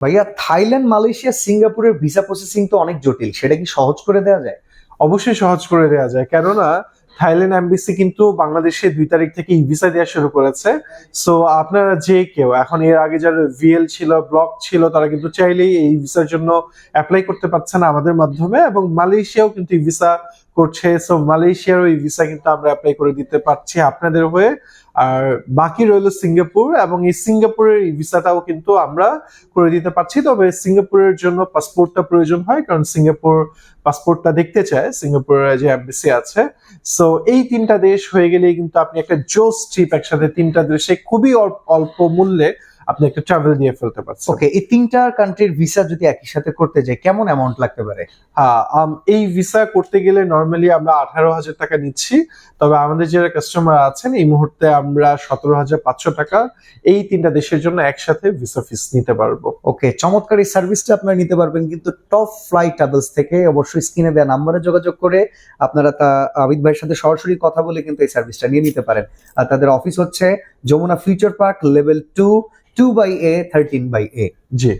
ভাইয়া, Thailand, Malaysia, সিঙ্গাপুরের visa processing তো অনেক জটিল, সেটা কি সহজ করে দেওয়া যায়? অবশ্যই সহজ করে দেওয়া যায়, কেননা থাইল্যান্ড এমবিসি কিন্তু বাংলাদেশে 2 তারিখ থেকে ই ভিসা দেওয়া শুরু করেছে। সো আপনারা যে কেউ এখন এর আগে যারা ভিএল ছিল, ব্লক ছিল, তারা কিন্তু চাইলেই এই ভিসার জন্য অ্যাপ্লাই করতে পারছেন আমাদের মাধ্যমে, এবং মালয়েশিয়াও কিন্তু ই ভিসা করছে। সো মালয়েশিয়ারও এই ভিসা কিন্তু আমরা অ্যাপ্লাই করে দিতে পারছি আপনাদের হয়ে। আর বাকি রইলো সিঙ্গাপুর, এবং এই সিঙ্গাপুরের এই ভিসাটাও কিন্তু আমরা করে দিতে পারছি। তবে সিঙ্গাপুরের জন্য পাসপোর্টটা প্রয়োজন হয়, কারণ সিঙ্গাপুর পাসপোর্টটা দেখতে চায় সিঙ্গাপুরের যে এমবিসি আছে। সো এই 3টা দেশ হয়ে গেলেই কিন্তু আপনি একটা জোস ট্রিপ একসাথে 3টা দেশে খুবই অল্প মূল্যে আপনি একটা ট্রাভেল দিয়ে ফেলতে পারছেন। ওকে, এই তিনটা কান্ট্রির ভিসা যদি একই সাথে করতে যাই কেমন অ্যামাউন্ট লাগতে পারে? এই ভিসা করতে গেলে নর্মালি আমরা 18,000 টাকা নিচ্ছি। তবে আমাদের যারা কাস্টমার আছেন এই মুহূর্তে আমরা 17,500 টাকা এই 3টা দেশের জন্য একসাথে ভিসা ফিস নিতে পারবো। ওকে, চমৎকার এই সার্ভিসটা আপনারা নিতে পারবেন কিন্তু টপ ফ্লাইট ট্রাভেলস থেকে। অবশ্যই স্ক্রিনে দেওয়া নাম্বারে যোগাযোগ করে আপনারা আবিদ ভাইয়ের সাথে সরাসরি কথা বলে কিন্তু এই সার্ভিসটা নিয়ে নিতে পারেন। আর তাদের অফিস হচ্ছে Jamuna future park, level 2, 2/A, 13/A। জি।